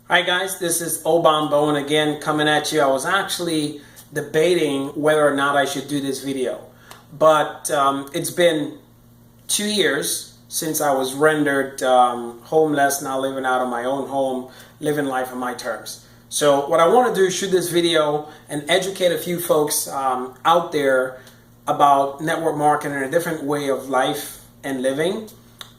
Hi guys, this is Obam Bowen again coming at you. I was actually debating whether or not I should do this video, but it's been 2 years since I was rendered homeless, now living out of my own home, living life on my terms. So what I want to do is shoot this video and educate a few folks out there about network marketing and a different way of life and living.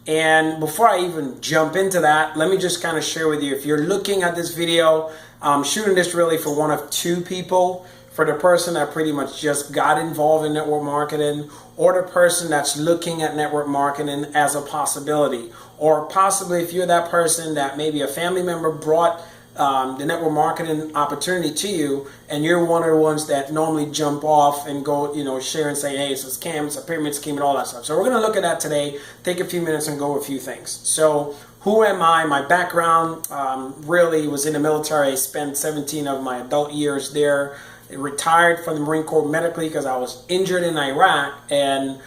And before I even jump into that, let me just kind of share with you, if you're looking at this video, I'm shooting this really for one of two people: for the person that pretty much just got involved in network marketing, or the person that's looking at network marketing as a possibility, or possibly if you're that person that maybe a family member brought the network marketing opportunity to you, and you're one of the ones that normally jump off and go, share and say, hey, it's a scam, it's a pyramid scheme, and all that stuff. So we're going to look at that today, take a few minutes and go over a few things. So who am I? My background really was in the military. I spent 17 of my adult years there. I retired from the Marine Corps medically because I was injured in Iraq and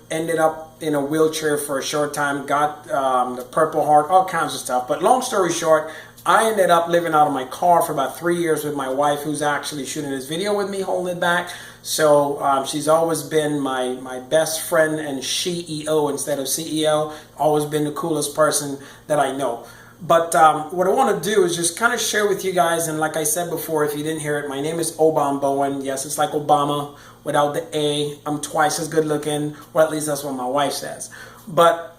ended up in a wheelchair for a short time, got the Purple Heart, all kinds of stuff. But long story short, I ended up living out of my car for about 3 years with my wife, who's actually shooting this video with me, holding it back. So she's always been my best friend and CEO instead of CEO. Always been the coolest person that I know. But what I want to do is just kind of share with you guys, and like I said before, if you didn't hear it, my name is Obam Bowen. Yes, it's like Obama without the A. I'm twice as good looking, or at least that's what my wife says. But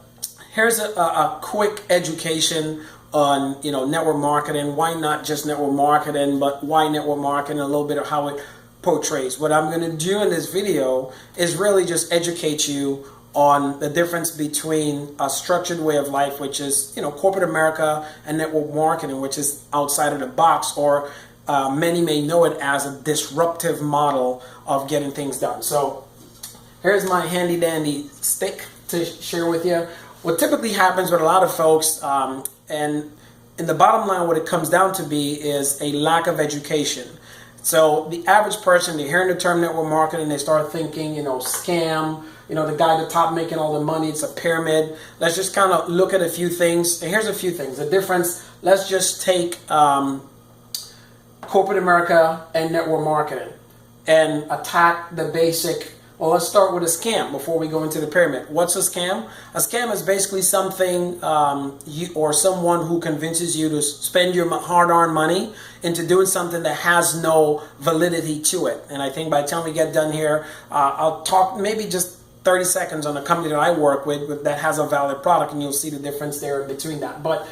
here's a quick education on network marketing. Why not just network marketing, but why network marketing, a little bit of how it portrays. What I'm going to do in this video is really just educate you on the difference between a structured way of life, which is corporate America, and network marketing, which is outside of the box, or many may know it as a disruptive model of getting things done. So here's my handy dandy stick to share with you. What typically happens with a lot of folks, and in the bottom line, what it comes down to be is a lack of education. So the average person, they're hearing the term network marketing, they start thinking, scam, the guy at the top making all the money, it's a pyramid. Let's just kind of look at a few things. And here's a few things. The difference, let's just take corporate America and network marketing and attack the basic. Well, let's start with a scam before we go into the pyramid. What's a scam? A scam is basically something or someone who convinces you to spend your hard-earned money into doing something that has no validity to it. And I think by the time we get done here, I'll talk maybe just 30 seconds on a company that I work with that has a valid product, and you'll see the difference there between that. But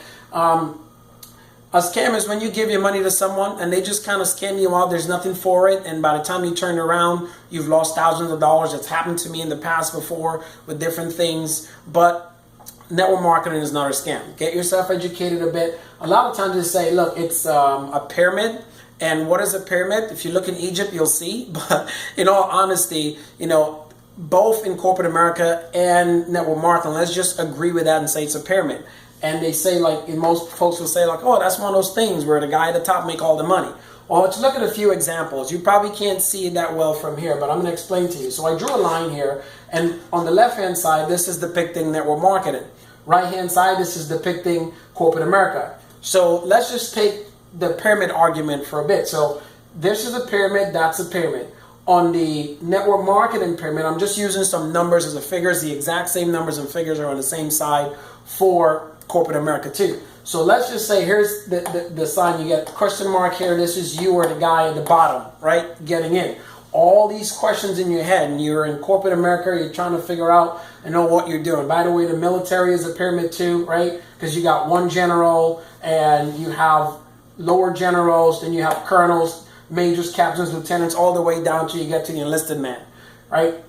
a scam is when you give your money to someone and they just kind of scam you out. There's nothing for it, and by the time you turn around, you've lost thousands of dollars. It's happened to me in the past before with different things. But network marketing is not a scam. Get yourself educated a bit. A lot of times they say, look, it's a pyramid. And what is a pyramid? If you look in Egypt, you'll see. But in all honesty, both in corporate America and network marketing, let's just agree with that and say it's a pyramid. And they say, most folks will say, oh, that's one of those things where the guy at the top make all the money. Well, let's look at a few examples. You probably can't see it that well from here, but I'm going to explain to you. So I drew a line here, and on the left-hand side, this is depicting network marketing. Right-hand side, this is depicting corporate America. So let's just take the pyramid argument for a bit. So this is a pyramid, that's a pyramid. On the network marketing pyramid, I'm just using some numbers as a figures. The exact same numbers and figures are on the same side for corporate America too. So let's just say here's the sign. You get question mark here. This is you or the guy at the bottom, right? Getting in. All these questions in your head, and you're in corporate America, you're trying to figure out and know what you're doing. By the way, the military is a pyramid too, right? Because you got one general, and you have lower generals, then you have colonels, majors, captains, lieutenants, all the way down till you get to the enlisted man, right?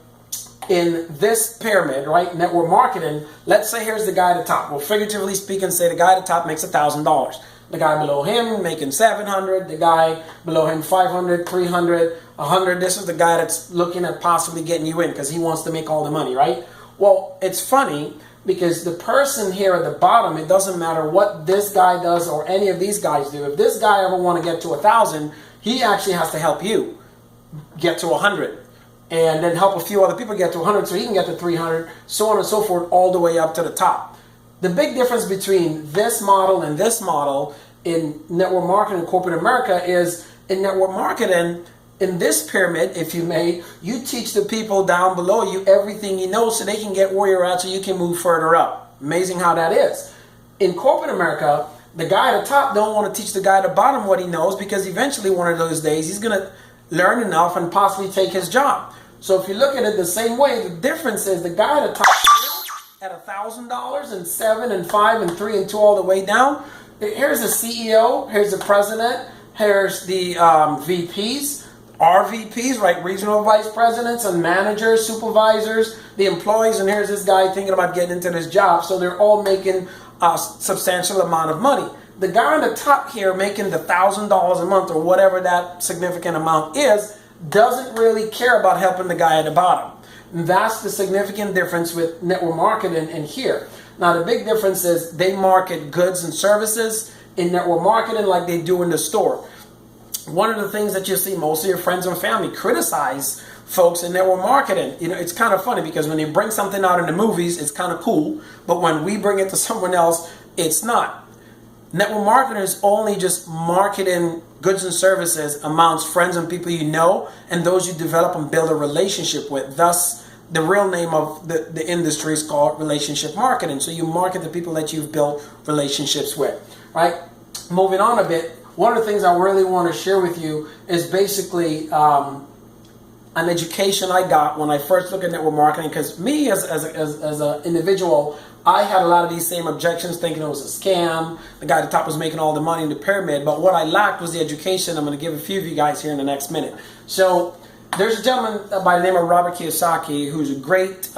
In this pyramid, right, network marketing, let's say here's the guy at the top. Well, figuratively speaking, say the guy at the top makes $1,000. The guy below him making $700. The guy below him $500, $300, $100. This is the guy that's looking at possibly getting you in because he wants to make all the money, right? Well, it's funny because the person here at the bottom, it doesn't matter what this guy does or any of these guys do. If this guy ever want to get to 1,000, he actually has to help you get to 100. And then help a few other people get to 100 so he can get to 300, so on and so forth, all the way up to the top. The big difference between this model and this model in network marketing in corporate America is in network marketing. In this pyramid, if you may, you teach the people down below you everything you know so they can get where you're at so you can move further up. Amazing how that is. In corporate America, the guy at the top don't want to teach the guy at the bottom what he knows, because eventually one of those days he's going to learn enough and possibly take his job. So if you look at it the same way, the difference is the guy at the top at $1,000 and 7 and 5 and 3 and 2 all the way down. Here's the CEO, here's the president, here's the VPs. RVPs, right, regional vice presidents and managers, supervisors, the employees, and here's this guy thinking about getting into this job. So they're all making a substantial amount of money. The guy on the top here making the $1,000 a month or whatever that significant amount is doesn't really care about helping the guy at the bottom. And that's the significant difference with network marketing and here. Now the big difference is they market goods and services in network marketing like they do in the store. One of the things that you see most of your friends and family criticize folks in network marketing, it's kind of funny because when they bring something out in the movies, it's kind of cool, but when we bring it to someone else, it's not. Network marketing is only just marketing goods and services amongst friends and people you know and those you develop and build a relationship with. Thus, the real name of the industry is called relationship marketing. So you market the people that you've built relationships with, right? Moving on a bit. One of the things I really want to share with you is basically an education I got when I first looked at network marketing, because me as an individual, I had a lot of these same objections, thinking it was a scam. The guy at the top was making all the money in the pyramid, but what I lacked was the education. I'm going to give a few of you guys here in the next minute. So there's a gentleman by the name of Robert Kiyosaki, who's a great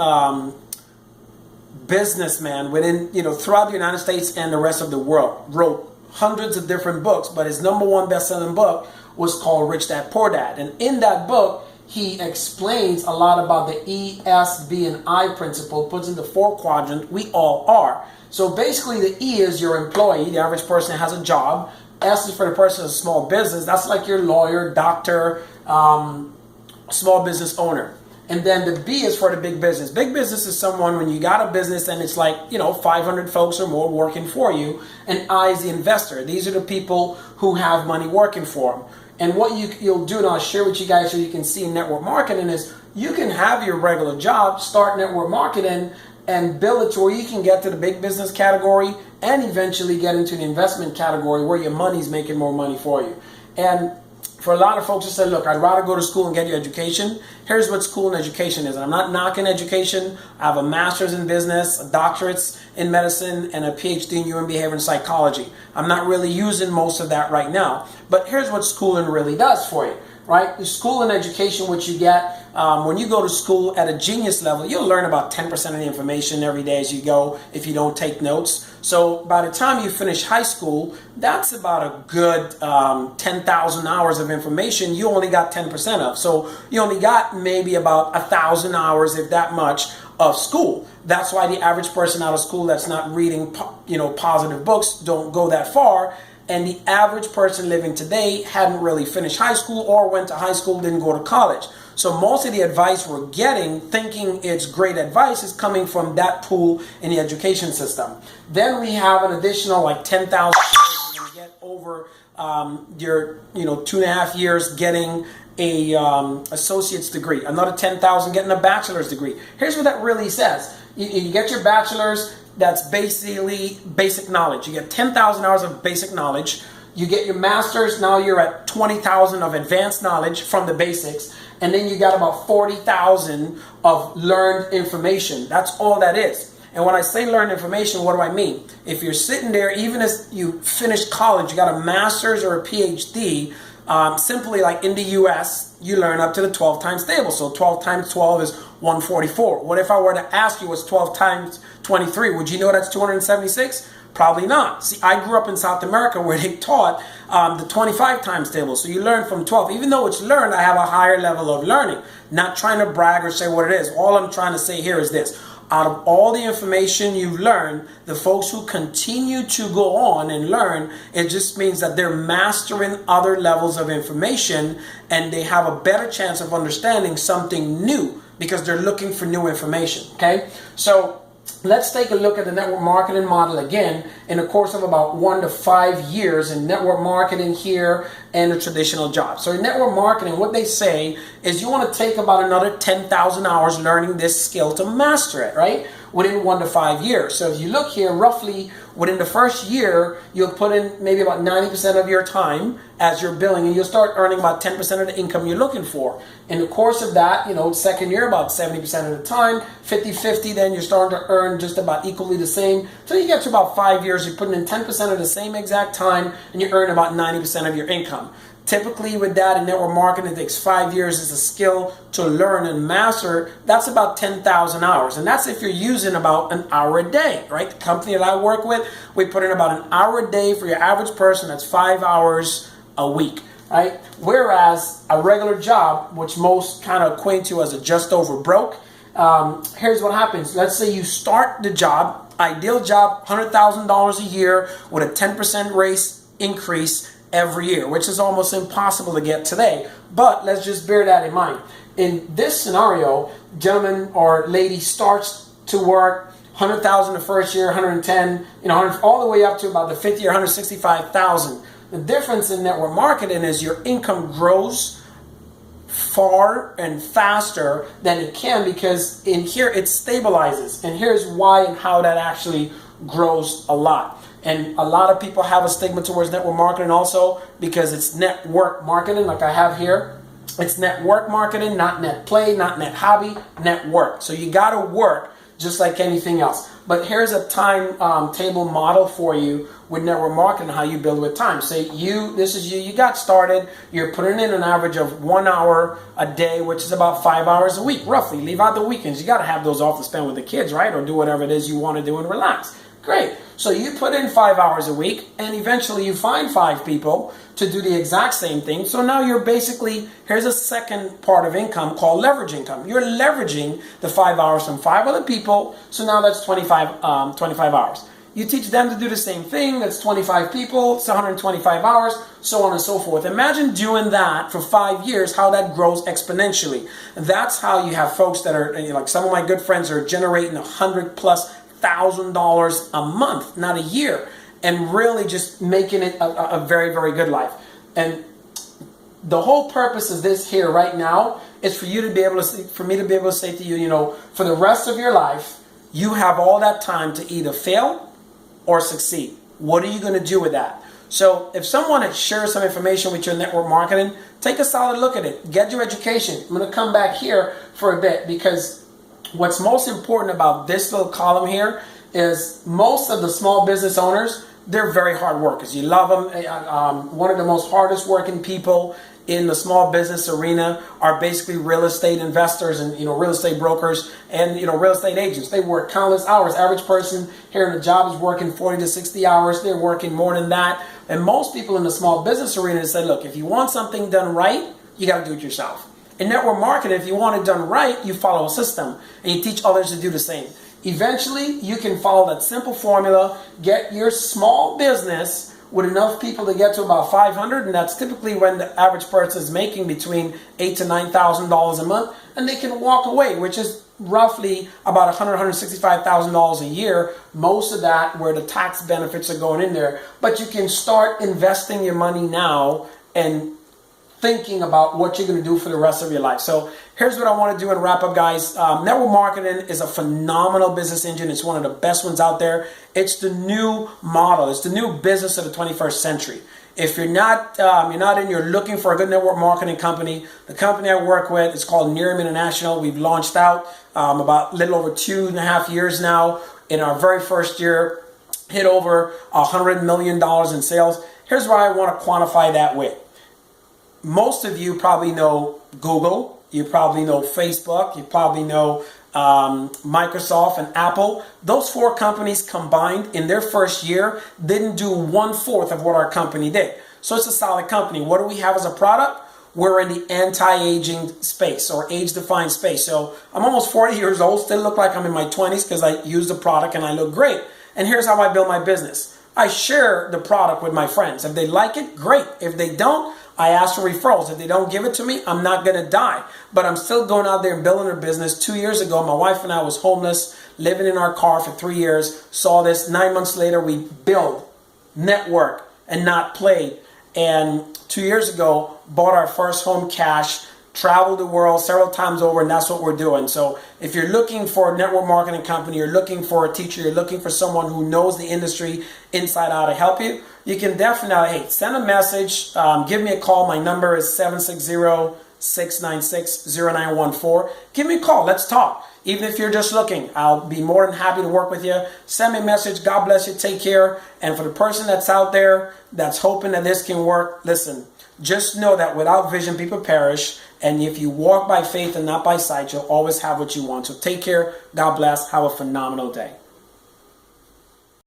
businessman within, throughout the United States and the rest of the world. Wrote hundreds of different books, but his number one best-selling book was called Rich Dad Poor Dad. And in that book, he explains a lot about the E, S, B, and I principle, puts in the 4 quadrant we all are. So basically the E is your employee, the average person that has a job. S is for the person with a small business. That's like your lawyer, doctor, small business owner. And then the B is for the big business. Big business is someone when you got a business and it's like, 500 folks or more working for you. And I is the investor. These are the people who have money working for them. And what you'll do, and I'll share with you guys so you can see in network marketing, is you can have your regular job, start network marketing, and build it to where you can get to the big business category and eventually get into the investment category where your money's making more money for you. And for a lot of folks who say, look, I'd rather go to school and get your education. Here's what school and education is. And I'm not knocking education. I have a master's in business, a doctorate in medicine, and a PhD in human behavior and psychology. I'm not really using most of that right now. But here's what schooling really does for you, right? The school and education, what you get when you go to school at a genius level, you'll learn about 10% of the information every day as you go if you don't take notes. So by the time you finish high school, that's about a good 10,000 hours of information you only got 10% of. So you only got maybe about 1,000 hours, if that much, of school. That's why the average person out of school that's not reading, positive books don't go that far. And the average person living today hadn't really finished high school or went to high school, didn't go to college. So most of the advice we're getting, thinking it's great advice, is coming from that pool in the education system. Then we have an additional like 10,000 hours you're going to get over your 2.5 years getting a associate's degree. Another 10,000 getting a bachelor's degree. Here's what that really says. You get your bachelor's. That's basically basic knowledge. You get 10,000 hours of basic knowledge. You get your master's, now you're at 20,000 of advanced knowledge from the basics. And then you got about 40,000 of learned information. That's all that is. And when I say learned information, what do I mean? If you're sitting there, even as you finished college, you got a master's or a PhD, simply like in the US, you learn up to the 12 times table. So 12 times 12 is 144. What if I were to ask you what's 12 times 23? Would you know that's 276? Probably not. See, I grew up in South America where they taught the 25 times table. So you learn from 12. Even though it's learned, I have a higher level of learning. Not trying to brag or say what it is. All I'm trying to say here is this. Out of all the information you've learned, the folks who continue to go on and learn, it just means that they're mastering other levels of information and they have a better chance of understanding something new because they're looking for new information, okay? So let's take a look at the network marketing model again in the course of about 1 to 5 years in network marketing here and a traditional job. So in network marketing, what they say is you want to take about another 10,000 hours learning this skill to master it, right? Within 1 to 5 years. So if you look here, roughly within the first year, you'll put in maybe about 90% of your time as you're billing, and you'll start earning about 10% of the income you're looking for. In the course of that, second year, about 70% of the time, 50-50, then you're starting to earn just about equally the same. So you get to about 5 years, you're putting in 10% of the same exact time, and you earn about 90% of your income. Typically with that in network marketing, it takes 5 years as a skill to learn and master. That's about 10,000 hours. And that's if you're using about an hour a day, right? The company that I work with, we put in about an hour a day for your average person. That's 5 hours a week, right? Whereas a regular job, which most kind of acquaint to as a just over broke, here's what happens. Let's say you start the job, ideal job, $100,000 a year with a 10% raise increase every year, which is almost impossible to get today. But let's just bear that in mind. In this scenario, gentleman or lady starts to work 100,000 the first year, 110, all the way up to about the 50 or 165,000. The difference in network marketing is your income grows far and faster than it can, because in here it stabilizes. And here's why and how that actually grows a lot. And a lot of people have a stigma towards network marketing also because it's network marketing, like I have here. It's network marketing, not net play, not net hobby, network. So you got to work just like anything else. But here's a time table model for you with network marketing, how you build with time. Say this is you got started, you're putting in an average of 1 hour a day, which is about 5 hours a week, roughly. Leave out the weekends. You got to have those off to spend with the kids, right? Or do whatever it is you want to do and relax. Great. So you put in 5 hours a week, and eventually you find 5 people to do the exact same thing. So now you're basically, here's a second part of income called leverage income. You're leveraging the 5 hours from 5 other people. So now that's 25 hours. You teach them to do the same thing. That's 25 people. It's 125 hours, so on and so forth. Imagine doing that for 5 years, how that grows exponentially. That's how you have folks that are, like some of my good friends are generating $100,000+ a month, not a year, and really just making it a very, very good life. And the whole purpose of this here right now is for you to be able to, for me to be able to say to you, for the rest of your life, you have all that time to either fail or succeed. What are you going to do with that? So if someone had shared some information with your network marketing, take a solid look at it. Get your education. I'm going to come back here for a bit, because what's most important about this little column here is most of the small business owners, they're very hard workers. You love them. One of the most hardest working people in the small business arena are basically real estate investors and real estate brokers and real estate agents. They work countless hours. Average person here in the job is working 40 to 60 hours. They're working more than that. And most people in the small business arena say, look, if you want something done right, you got to do it yourself. In network marketing, if you want it done right, you follow a system and you teach others to do the same. Eventually, you can follow that simple formula, get your small business with enough people to get to about 500, and that's typically when the average person is making between $8,000 to $9,000 a month, and they can walk away, which is roughly about $165,000 a year. Most of that where the tax benefits are going in there. But you can start investing your money now and thinking about what you're going to do for the rest of your life. So here's what I want to do and wrap up, guys. Network marketing is a phenomenal business engine. It's one of the best ones out there. It's the new model. It's the new business of the 21st century. If you're not you're looking for a good network marketing company, the company I work with is called Nerium International. We've launched out about a little over 2.5 years now. In our very first year, hit over $100 million in sales. Here's what I want to quantify that with. Most of you probably know Google, you probably know Facebook, you probably know Microsoft and Apple. Those 4 companies combined in their first year didn't do 1/4 of what our company did. So it's a solid company. What do we have as a product? We're in the anti-aging space or age-defined space. So I'm almost 40 years old, still look like I'm in my 20s because I use the product and I look great. And here's how I build my business. I share the product with my friends. If they like it, great. If they don't, I ask for referrals. If they don't give it to me, I'm not going to die. But I'm still going out there and building a business. 2 years ago, my wife and I was homeless, living in our car for 3 years, saw this. 9 months later, we build, network, and not played. And 2 years ago, bought our first home cash, traveled the world several times over, and that's what we're doing. So if you're looking for a network marketing company, you're looking for a teacher, you're looking for someone who knows the industry inside out to help you, you can definitely, send a message, give me a call. My number is 760-696-0914. Give me a call. Let's talk. Even if you're just looking, I'll be more than happy to work with you. Send me a message. God bless you. Take care. And for the person that's out there that's hoping that this can work, listen, just know that without vision, people perish. And if you walk by faith and not by sight, you'll always have what you want. So take care. God bless. Have a phenomenal day.